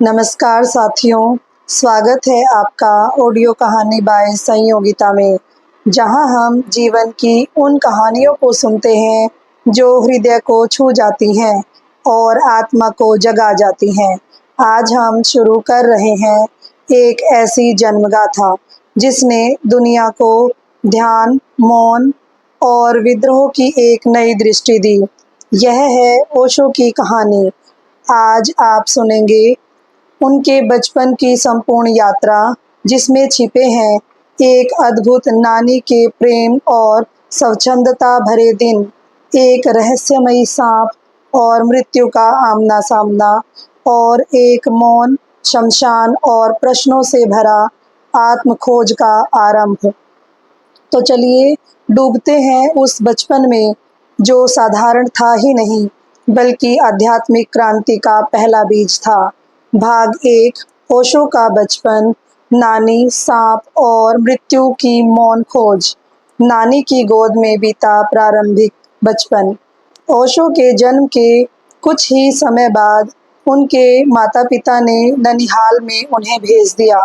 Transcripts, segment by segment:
नमस्कार साथियों, स्वागत है आपका ऑडियो कहानी बाय संयोगिता में, जहां हम जीवन की उन कहानियों को सुनते हैं जो हृदय को छू जाती हैं और आत्मा को जगा जाती हैं। आज हम शुरू कर रहे हैं एक ऐसी जन्मगाथा जिसने दुनिया को ध्यान, मौन और विद्रोह की एक नई दृष्टि दी। यह है ओशो की कहानी। आज आप सुनेंगे उनके बचपन की संपूर्ण यात्रा, जिसमें छिपे हैं एक अद्भुत नानी के प्रेम और स्वच्छंदता भरे दिन, एक रहस्यमयी सांप और मृत्यु का आमना सामना, और एक मौन शमशान और प्रश्नों से भरा आत्म खोज का आरंभ। तो चलिए डूबते हैं उस बचपन में जो साधारण था ही नहीं, बल्कि आध्यात्मिक क्रांति का पहला बीज था। भाग एक, ओशो का बचपन, नानी, सांप और मृत्यु की मौन खोज। नानी की गोद में बीता प्रारंभिक बचपन। ओशो के जन्म के कुछ ही समय बाद उनके माता पिता ने ननिहाल में उन्हें भेज दिया,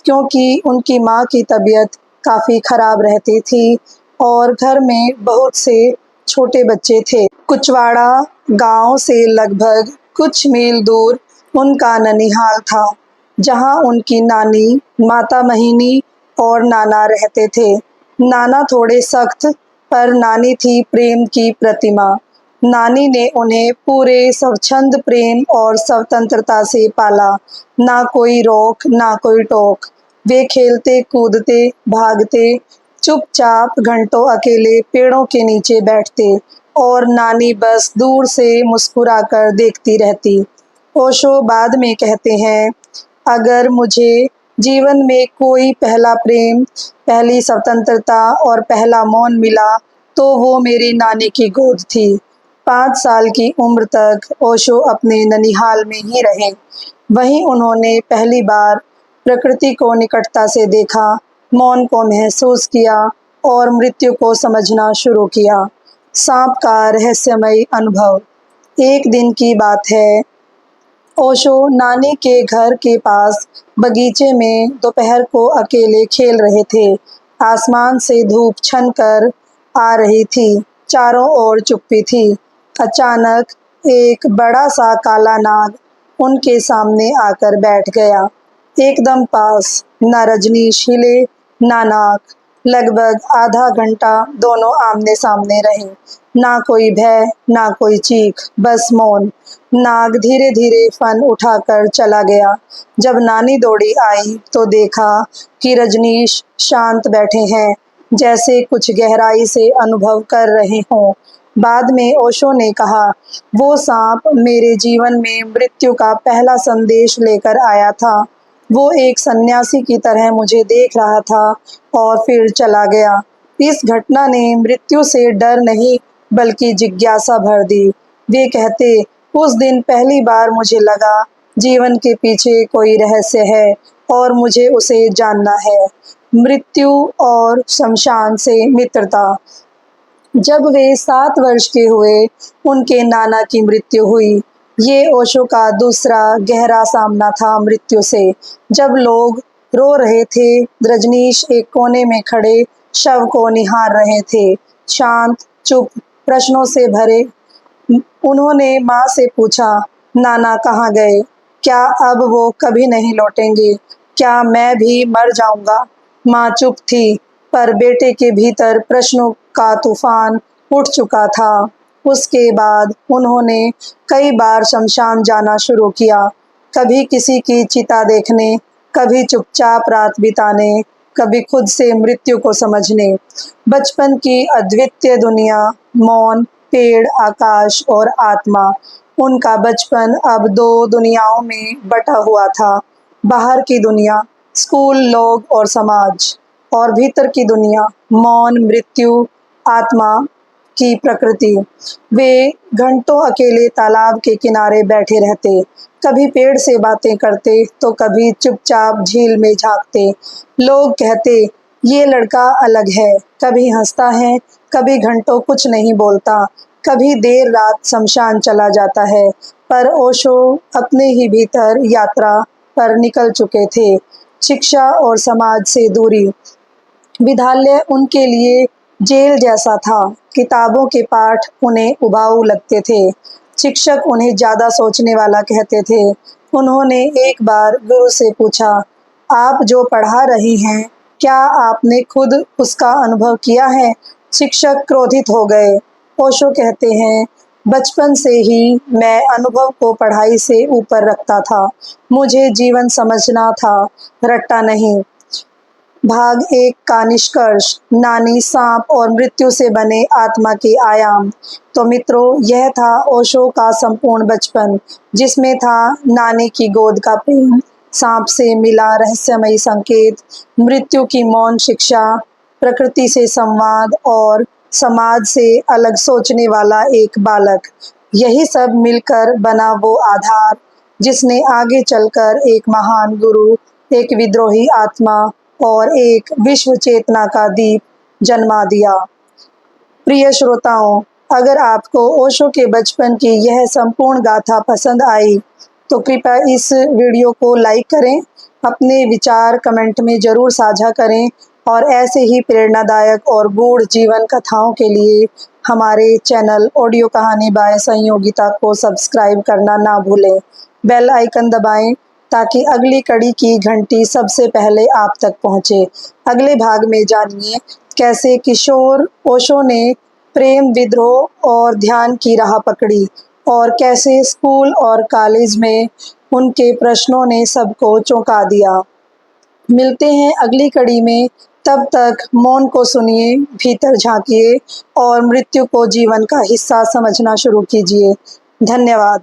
क्योंकि उनकी माँ की तबीयत काफ़ी खराब रहती थी और घर में बहुत से छोटे बच्चे थे। कुचवाड़ा गांव से लगभग कुछ मील दूर उनका ननिहाल था, जहां उनकी नानी, माता महीनी और नाना रहते थे। नाना थोड़े सख्त, पर नानी थी प्रेम की प्रतिमा। नानी ने उन्हें पूरे स्वच्छंद प्रेम और स्वतंत्रता से पाला। ना कोई रोक, ना कोई टोक। वे खेलते, कूदते, भागते, चुपचाप घंटों अकेले पेड़ों के नीचे बैठते और नानी बस दूर से मुस्कुराकर देखती रहती। ओशो बाद में कहते हैं, अगर मुझे जीवन में कोई पहला प्रेम, पहली स्वतंत्रता और पहला मौन मिला, तो वो मेरी नानी की गोद थी। 5 साल की उम्र तक ओशो अपने ननिहाल में ही रहे। वहीं उन्होंने पहली बार प्रकृति को निकटता से देखा, मौन को महसूस किया और मृत्यु को समझना शुरू किया। सांप का रहस्यमय अनुभव। एक दिन की बात है, ओशो नानी के घर के पास बगीचे में दोपहर को अकेले खेल रहे थे। आसमान से धूप छन कर आ रही थी, चारों ओर चुप्पी थी। अचानक एक बड़ा सा काला नाग उनके सामने आकर बैठ गया, एकदम पास। न रजनीश हिले, ना नाग। लगभग आधा घंटा दोनों आमने सामने रहे। ना कोई भय, ना कोई चीख, बस मौन। नाग धीरे धीरे फन उठाकर चला गया। जब नानी दौड़ी आई तो देखा कि रजनीश शांत बैठे हैं, जैसे कुछ गहराई से अनुभव कर रहे हों। बाद में ओशो ने कहा, वो सांप मेरे जीवन में मृत्यु का पहला संदेश लेकर आया था। वो एक सन्यासी की तरह मुझे देख रहा था और फिर चला गया। इस घटना ने मृत्यु से डर नहीं, बल्कि जिज्ञासा भर दी। वे कहते, उस दिन पहली बार मुझे लगा जीवन के पीछे कोई रहस्य है और मुझे उसे जानना है। मृत्यु और शमशान से मित्रता। जब वे 7 वर्ष के हुए, उनके नाना की मृत्यु हुई। ये ओशो का दूसरा गहरा सामना था मृत्यु से। जब लोग रो रहे थे, रजनीश एक कोने में खड़े शव को निहार रहे थे, शांत, चुप, प्रश्नों से भरे। उन्होंने माँ से पूछा, नाना कहाँ गए? क्या अब वो कभी नहीं लौटेंगे? क्या मैं भी मर जाऊंगा? माँ चुप थी, पर बेटे के भीतर प्रश्नों का तूफान उठ चुका था। उसके बाद उन्होंने कई बार शमशान जाना शुरू किया, कभी किसी की चिता देखने, कभी चुपचाप रात बिताने, कभी खुद से मृत्यु को समझने। बचपन की अद्वितीय दुनिया, मौन, पेड़, आकाश और आत्मा। उनका बचपन अब 2 दुनियाओं में बटा हुआ था। बाहर की दुनिया, स्कूल, लोग और समाज, और भीतर की दुनिया, मौन, मृत्यु, आत्मा की प्रकृति। वे घंटों अकेले तालाब के किनारे बैठे रहते, कभी पेड़ से बातें करते तो कभी चुपचाप झील में झांकते। लोग कहते, ये लड़का अलग है। कभी हंसता है, कभी घंटों कुछ नहीं बोलता, कभी देर रात शमशान चला जाता है। पर ओशो अपने ही भीतर यात्रा पर निकल चुके थे। शिक्षा और समाज से दूरी। विद्यालय उनके लिए जेल जैसा था। किताबों के पाठ उन्हें उबाऊ लगते थे। शिक्षक उन्हें ज़्यादा सोचने वाला कहते थे। उन्होंने एक बार गुरु से पूछा, आप जो पढ़ा रही हैं, क्या आपने खुद उसका अनुभव किया है? शिक्षक क्रोधित हो गए। ओशो कहते हैं, बचपन से ही मैं अनुभव को पढ़ाई से ऊपर रखता था। मुझे जीवन समझना था, रट्टा नहीं। भाग 1 का निष्कर्ष। नानी, सांप और मृत्यु से बने आत्मा के आयाम। तो मित्रों, यह था ओशो का संपूर्ण बचपन, जिसमें था नानी की गोद का प्रेम, सांप से मिला रहस्यमयी संकेत, मृत्यु की मौन शिक्षा, प्रकृति से संवाद और समाज से अलग सोचने वाला एक बालक। यही सब मिलकर बना वो आधार जिसने आगे चलकर एक महान गुरु, एक विद्रोही आत्मा और एक विश्व चेतना का दीप जन्मा दिया। प्रिय श्रोताओं, अगर आपको ओशो के बचपन की यह संपूर्ण गाथा पसंद आई तो कृपया इस वीडियो को लाइक करें, अपने विचार कमेंट में ज़रूर साझा करें और ऐसे ही प्रेरणादायक और गूढ़ जीवन कथाओं के लिए हमारे चैनल ऑडियो कहानी बाय संयोगिता को सब्सक्राइब करना ना भूलें। बेल आइकन दबाएं ताकि अगली कड़ी की घंटी सबसे पहले आप तक पहुंचे। अगले भाग में जानिए कैसे किशोर ओशो ने प्रेम, विद्रोह और ध्यान की राह पकड़ी और कैसे स्कूल और कॉलेज में उनके प्रश्नों ने सबको चौंका दिया। मिलते हैं अगली कड़ी में, तब तक मौन को सुनिए, भीतर झांकिए और मृत्यु को जीवन का हिस्सा समझना शुरू कीजिए। धन्यवाद।